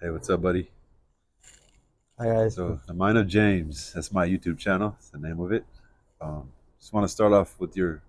Hey, what's up, buddy? Hi guys. So, the Mind of James. That's my YouTube channel. That's the name of it. Just want to start off with your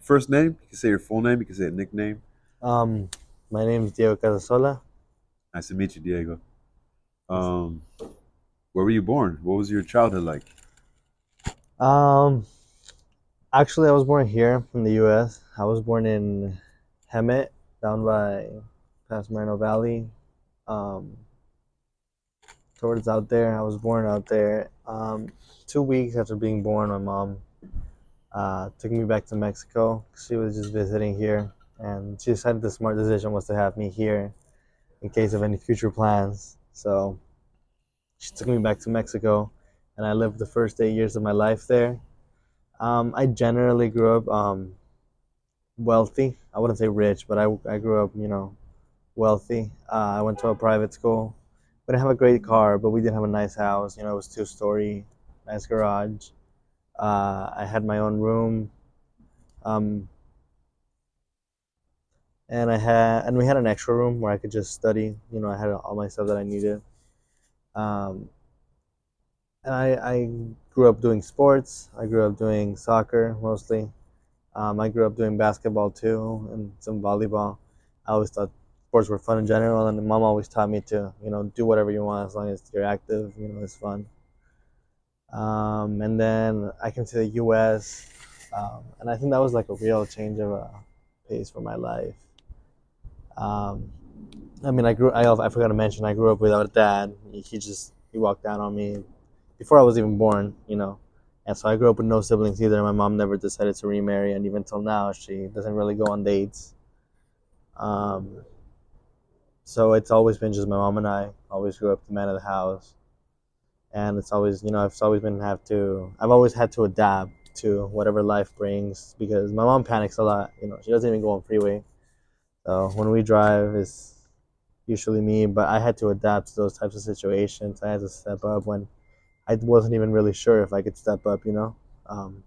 first name. You can say your full name. You can say a nickname. Um, my name is Diego Casasola. Nice to meet you, Diego. Um, where were you born? What was your childhood like? Um, Actually, I was born here in the U.S. I was born in Hemet, down by past Moreno Valley. Um, Towards out there. I was born out there. 2 weeks after being born, my mom took me back to Mexico. She was just visiting here, and she decided the smart decision was to have me here in case of any future plans. So she took me back to Mexico, and I lived the first 8 years of my life there. I generally grew up wealthy. I wouldn't say rich, but I grew up, wealthy. I went to a private school. We didn't have a great car, but we did have a nice house. It was 2 story, nice garage. I had my own room, um, and we had an extra room where I could just study. I had all my stuff that I needed. Um, and I grew up doing sports. I grew up doing soccer mostly. I grew up doing basketball too and some volleyball. I always thought sports were fun in general, and mom always taught me to, do whatever you want as long as you're active. It's fun. And then I came to the U.S., and I think that was like a real change of pace for my life. Um, I mean, I forgot to mention, I grew up without a dad. He walked down on me before I was even born. And so I grew up with no siblings either. My mom never decided to remarry, and even till now, she doesn't really go on dates. Um, so it's always been just my mom and I. Always grew up the man of the house, and it's always, I've always had to adapt to whatever life brings because my mom panics a lot. She doesn't even go on freeway. So when we drive, it's usually me, but I had to adapt to those types of situations. I had to step up when I wasn't even really sure if I could step up. Um,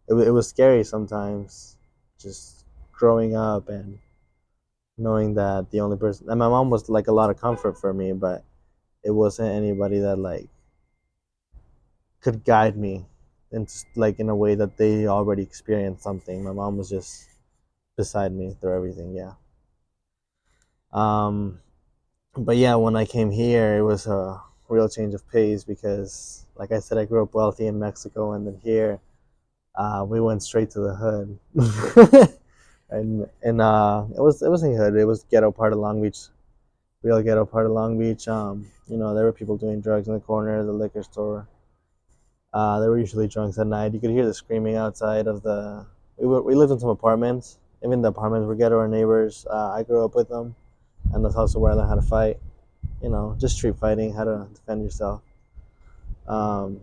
it was scary sometimes, just growing up and knowing that the only person, and my mom was like a lot of comfort for me, but it wasn't anybody that like could guide me into like in a way that they already experienced something. My mom was just beside me through everything. Yeah. Um, but yeah, when I came here, it was a real change of pace because, like I said, I grew up wealthy in Mexico, and then here, we went straight to the hood. And it wasn't hood. It was ghetto part of Long Beach, real ghetto part of Long Beach. There were people doing drugs in the corner of the liquor store. There were usually drunks at night. You could hear the screaming outside of the. We lived in some apartments. Even the apartments were ghetto. Our neighbors. I grew up with them, and that's also where I learned how to fight. Just street fighting, how to defend yourself. Um,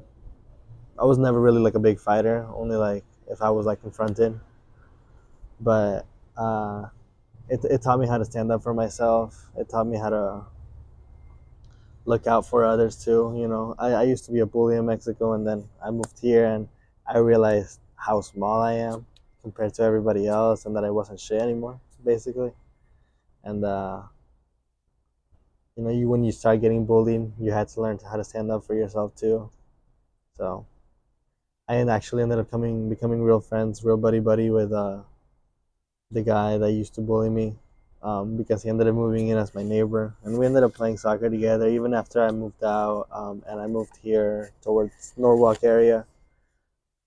I was never really like a big fighter. Only like if I was like confronted. But uh, it taught me how to stand up for myself. It taught me how to look out for others too. I used to be a bully in Mexico, and then I moved here, and I realized how small I am compared to everybody else, and that I wasn't shit anymore, basically. And you when you start getting bullied, you had to learn how to stand up for yourself too. So I actually ended up becoming real friends, real buddy buddy with the guy that used to bully me, because he ended up moving in as my neighbor, and we ended up playing soccer together. Even after I moved out, and I moved here towards Norwalk area.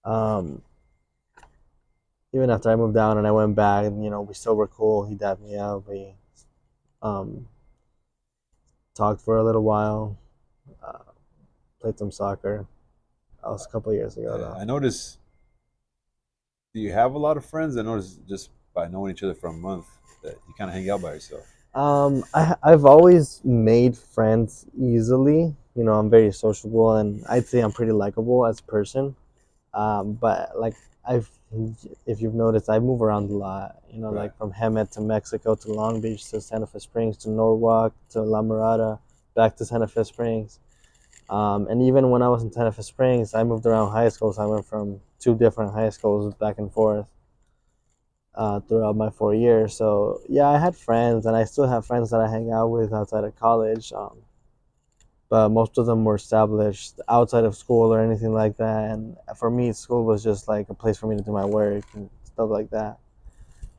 Um, Even after I moved out and I went back, and we still were cool. He dapped me up. We um, talked for a little while, uh, played some soccer. That was a couple of years ago, Yeah, though. I noticed. Do you have a lot of friends? I noticed just by knowing each other for a month that you kind of hang out by yourself. I've always made friends easily. I'm very sociable, and I'd say I'm pretty likable as a person. But like I've, if you've noticed, I move around a lot. Right. Like from Hemet to Mexico to Long Beach to Santa Fe Springs to Norwalk to La Mirada, back to Santa Fe Springs. And even when I was in Santa Fe Springs, I moved around high schools. I went from two different high schools back and forth. throughout my 4 years. So yeah, I had friends, and I still have friends that I hang out with outside of college. But most of them were established outside of school or anything like that. And for me, school was just like a place for me to do my work and stuff like that.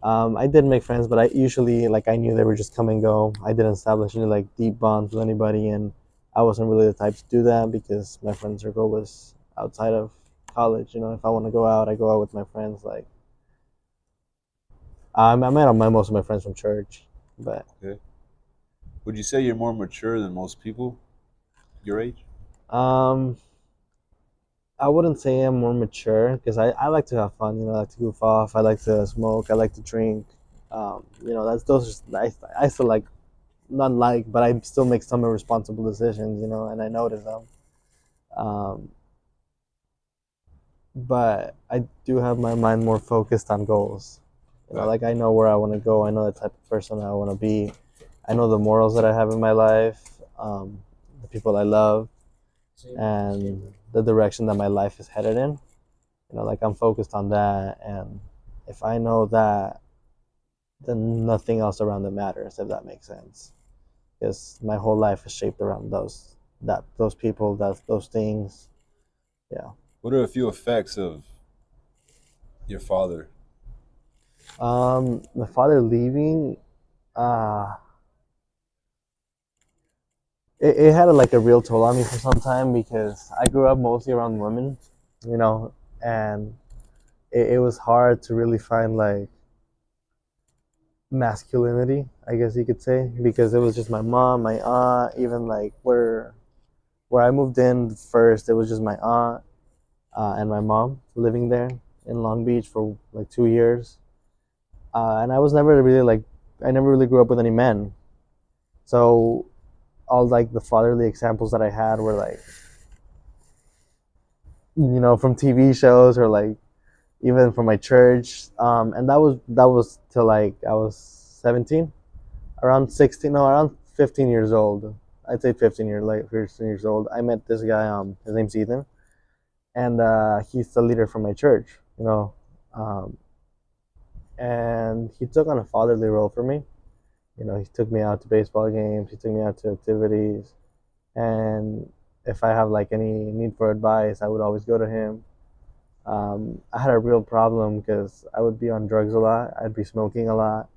I did make friends, but I usually like I knew they were just come and go. I didn't establish any like deep bonds with anybody, and I wasn't really the type to do that because my friend circle was outside of college. You know, if I want to go out, I go out with my friends. Like I met all most of my friends from church, but Okay. Would you say you're more mature than most people your age? um, I wouldn't say I'm more mature because I like to have fun. You know, I like to goof off. I like to smoke. I like to drink. You know, that's those. I still like not like, but I still make some irresponsible decisions. You know, and I notice them. Um, but I do have my mind more focused on goals. You know, Right. like I know where I want to go. I know the type of person I want to be. I know the morals that I have in my life, the people I love, and the direction that my life is headed in. You know, like I'm focused on that, and if I know that, then nothing else around it matters. If that makes sense, because my whole life is shaped around those people, those things. Yeah. What are a few effects of your father? My father leaving, uh, it had like a real toll on me for some time because I grew up mostly around women, you know, and it was hard to really find like masculinity, I guess you could say, because it was just my mom, my aunt, even like where I moved in first, it was just my aunt and my mom living there in Long Beach for like 2 years, and I was never really like I never really grew up with any men, so all like the fatherly examples that I had were like from TV shows or like even from my church, and that was till like I was 17, around 16, no, around 15 years old. I'd say 15 years old. I met this guy. His name's Ethan, and he's the leader from my church. You know, um, and he took on a fatherly role for me. You know, he took me out to baseball games. He took me out to activities, and if I have like any need for advice, I would always go to him. I had a real problem because I would be on drugs a lot. I'd be smoking a lot,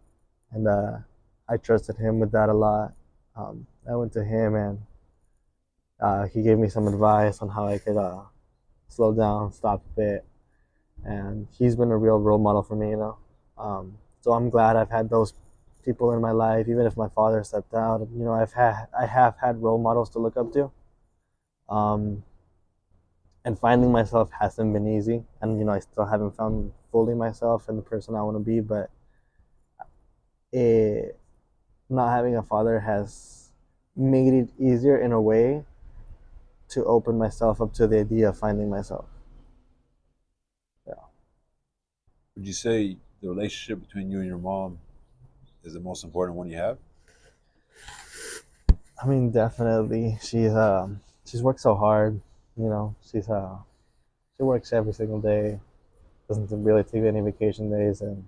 and I trusted him with that a lot. I went to him, and he gave me some advice on how I could slow down, stop a bit, and he's been a real role model for me. So I'm glad I've had those people in my life, even if my father stepped out. You know, I have had role models to look up to. Um, and finding myself hasn't been easy, and I still haven't found fully myself and the person I want to be. But it, not having a father has made it easier in a way to open myself up to the idea of finding myself. Yeah. Would you say the relationship between you and your mom is the most important one you have? I mean, definitely. She's worked so hard. She works every single day. Doesn't really take any vacation days, and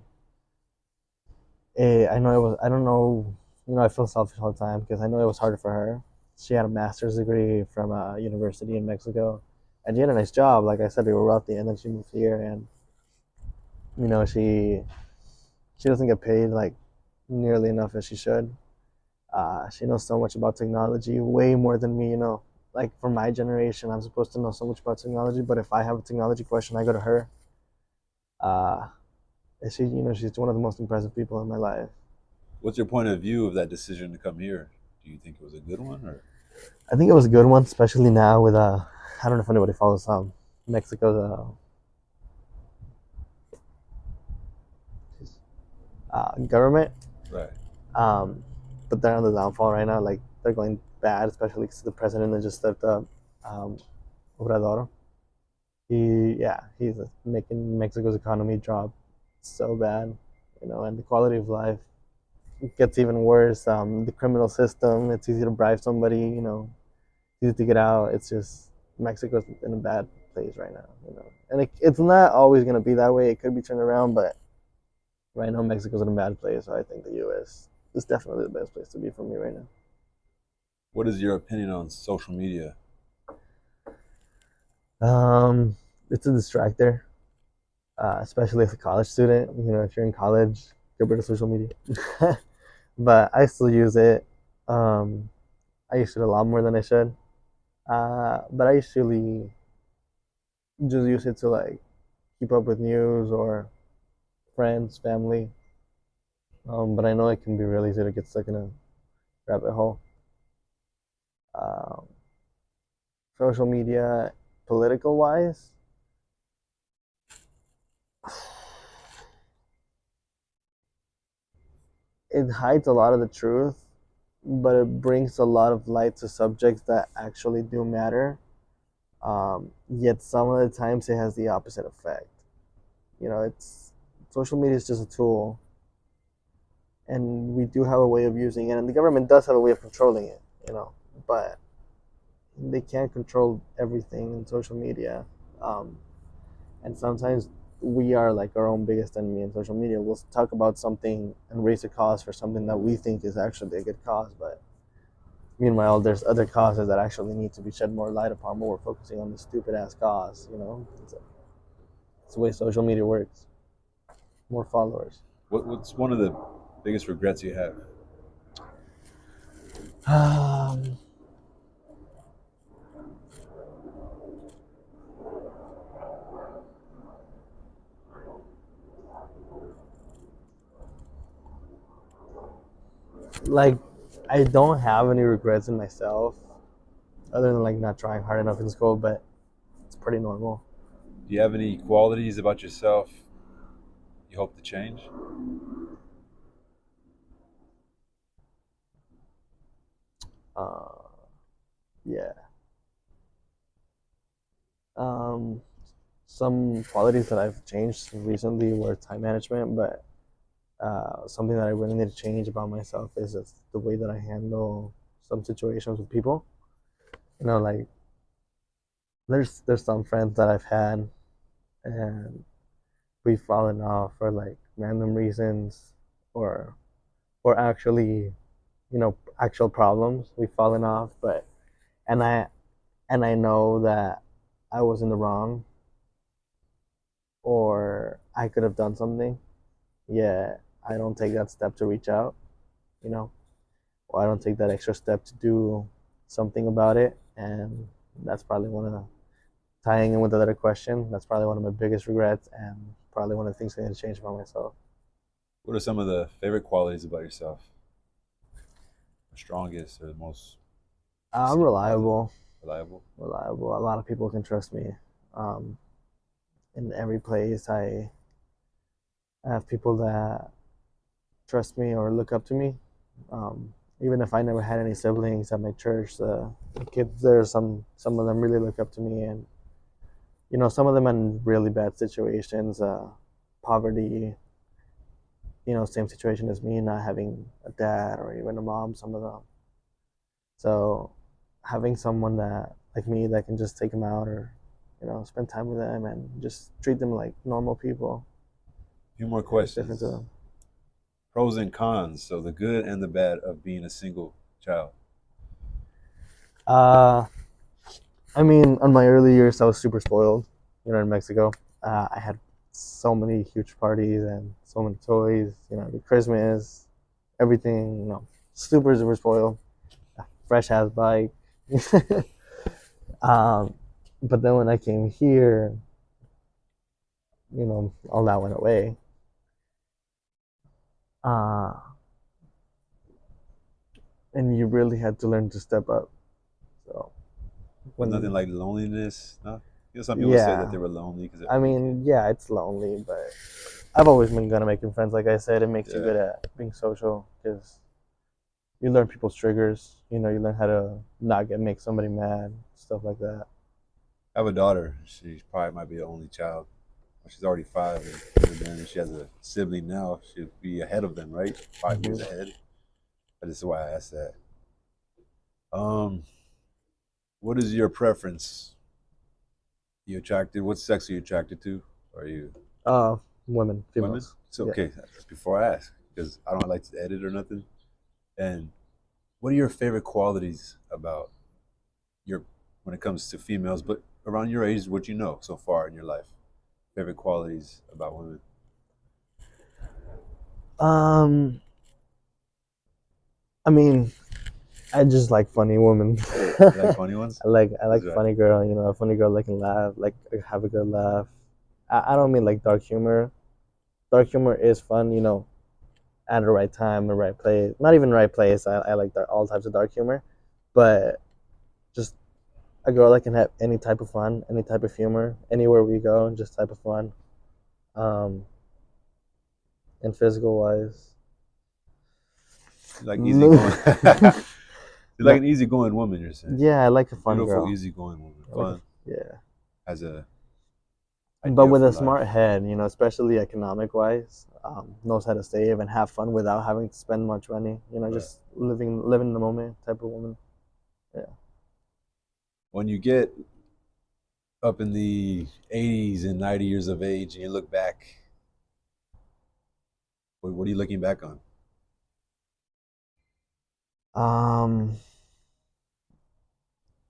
I know it was. I don't know. I feel selfish all the time because I know it was harder for her. She had a master's degree from a university in Mexico, and she had a nice job. Like I said, we were wealthy, and then she moved here, and you know she doesn't get paid like nearly enough as she should. She knows so much about technology, way more than me. Like for my generation, I'm supposed to know so much about technology, but if I have a technology question, I go to her. Uh, and she's one of the most impressive people in my life. What's your point of view of that decision to come here? Do you think it was a good one, or I think it was a good one, especially now with I don't know if anybody follows Mexico's government, right? um, but they're on the downfall right now. Like they're going bad, especially because the president that just stepped up, um, Obrador. He's making Mexico's economy drop so bad, and the quality of life gets even worse. The criminal system, it's easy to bribe somebody, easy to get out. It's just Mexico's in a bad place right now, and it's not always gonna be that way. It could be turned around, but Right now, Mexico's in a bad place, so I think the U.S. is definitely the best place to be for me right What is your opinion on social media? now. It's a distractor, especially as a college student. You know, if you're in college, get rid of social media. But I still use it. Um, I use it a lot more than I should. But I usually just use it to like keep up with news or friends, family. But I know it can be really easy to get stuck in a rabbit hole. Um, Social media, political wise, it hides a lot of the truth, but it brings a lot of light to subjects that actually do matter. Yet some of the times it has the opposite effect. You know, it's social media is just a tool, and we do have a way of using it, and the government does have a way of controlling it. You know, but they can't control everything in social media. Um, and sometimes we are like our own biggest enemy in social media. We'll talk about something and raise a cause for something that we think is actually a good cause, but meanwhile, there's other causes that actually need to be shed more light upon. But we're focusing on the stupid ass cause. You know, it's the way social media works. More followers. What's one of the biggest regrets you have? Um, like, I don't have any regrets in myself, other than like not trying hard enough in school. But it's pretty normal. Do you have any qualities about yourself you hope to change? Uh, yeah. Um, some qualities that I've changed recently were time management, but something that I really need to change about myself is just the way that I handle some situations with people. You know, like there's some friends that I've had, and we've fallen off for like random reasons, or actually, you know, actual problems. We've fallen off, but and I know that I was in the wrong, or I could have done something. Yeah, I don't take that step to reach out. You know, or I don't take that extra step to do something about it. And that's probably one of the, tying in with the other question, that's probably one of my biggest regrets, and probably one of the things I need to change about myself. What are some of the favorite qualities about yourself? The strongest or the most I'm seen positive, reliable. reliable? Reliable. A lot of people can trust me. Um, in every place, I have people that trust me or look up to me. Even if I never had any siblings at my church, the kids there, some of them really look up to me, and you know, some of them in really bad situations, poverty, you know, same situation as me, not having a dad or even a mom, some of them. So having someone that like me that can just take them out, or you know, spend time with them and just treat them like normal people, A few more is different to questions. them. Pros and cons, so the good and the bad of being a single child. Uh, I mean, on my early years, I was super spoiled. You know, in Mexico, I had so many huge parties and so many toys. You know, every Christmas, everything. You know, super super spoiled. Fresh ass bike. um, but then when I came here, you know, all that went away. Uh, and you really had to learn to step up. So But nothing when, like loneliness. No, you know, some people say that yeah, they were lonely because they're I only kid. mean, yeah, it's lonely, but I've always been good at making friends. Like I said, it makes you Yeah, good at being social because you learn people's triggers. You know, you learn how to not get make somebody mad, stuff like that. I have a daughter. She probably might be the only child. She's already 5, and even then, if she has a sibling now, she'll be ahead of them, right? 5 years Hmm. ahead. That is why I asked that. Um, what is your preference? You attracted? What sex are you attracted to? Are you Uh, Women, Women? females. So Yeah. okay, before I ask, because I don't like to edit or nothing. And what are your favorite qualities about your when it comes to females, but around your age, what you know so far in your life? Favorite qualities about women? Um, I mean, I just like funny women. You like funny ones? I like That's a right. funny girl. You know, a funny girl that can laugh, like have a good laugh. I don't mean like dark humor. Dark humor is fun. You know, at the right time, the right place. Not even the right place. I like all types of dark humor, but just a girl that can have any type of fun, any type of humor, anywhere we go, just type of fun. Um, and physical wise, You like easygoing. You like no, an easygoing woman, you're saying. yeah, I like a fun Beautiful, girl. easygoing woman. I like a, Fun. yeah, Has a but idea with for a life. smart head, you know, especially economic wise, knows how to save and have fun without having to spend much money. You know, Right. just living in the moment type of woman. Yeah. When you get up in the 80s and 90 years of age and you look back, what are you looking back on? Um,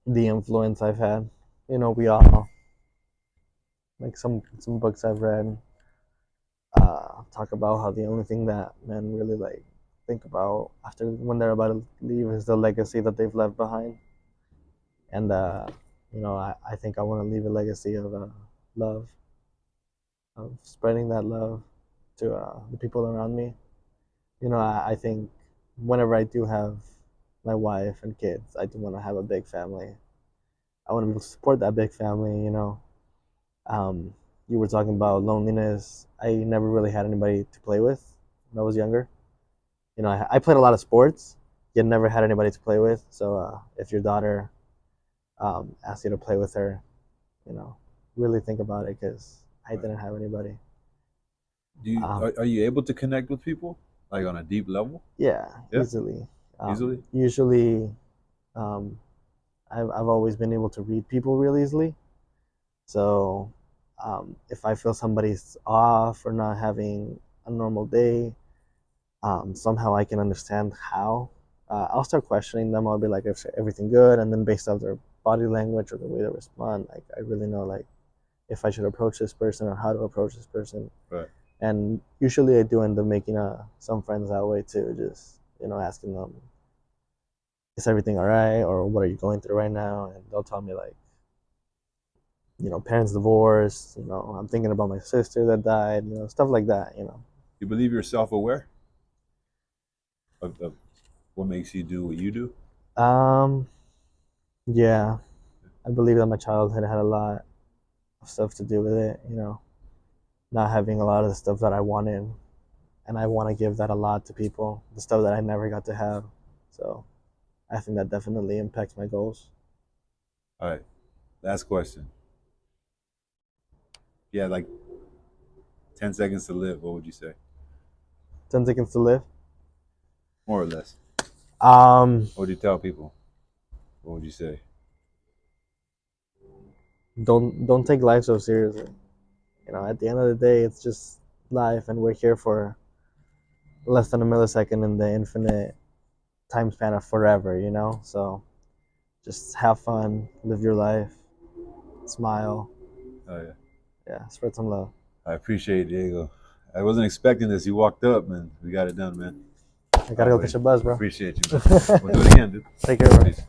the influence I've had. You know, we all like some books I've read talk about how the only thing that men really like think about after when they're about to leave is the legacy that they've left behind. And you know, I think I want to leave a legacy of love, of spreading that love to the people around me. You know, I think whenever I do have my wife and kids, I do want to have a big family. I want to support that big family. You know, um, you were talking about loneliness. I never really had anybody to play with when I was younger. You know, I played a lot of sports, yet never had anybody to play with. So if your daughter asks you to play with her, you know, really think about it because I Right. didn't have anybody. Do you Um, are you able to connect with people like on a deep level? yeah, Yeah, easily. easily. Usually, um, I've always been able to read people real easily. So if I feel somebody's off or not having a normal day, somehow I can understand how. I'll start questioning them. I'll be like, "Is everything good?" And then based off their body language or the way they respond, like I really know like if I should approach this person or how to approach this person. Right. And usually I do end up making some friends that way too. Just you know asking them, "Is everything all right?" or "What are you going through right now?" And they'll tell me like, you know, parents divorced. You know, I'm thinking about my sister that died. You know, stuff like that. You know. You believe you're self-aware of what makes you do what you do? Um. Yeah, I believe that my childhood had a lot of stuff to do with it. You know, not having a lot of the stuff that I wanted, and I want to give that a lot to people. The stuff that I never got to have. So I think that definitely impacts my goals. All right. Last question. Yeah, like 10 seconds to live. What would you say? 10 seconds to live. More or less. Um, What would you tell people? What would you say? don't take life so seriously. You know, at the end of the day, it's just life, and we're here for less than a millisecond in the infinite time span of forever. You know, so just have fun, live your life, smile, Oh yeah. yeah, spread some love. I appreciate it, Diego. I wasn't expecting this. You walked up, man. We got it done, man. I All gotta right, go buddy. catch a buzz, bro. Appreciate you, man. We'll do it again, dude. Take care, bro. Peace.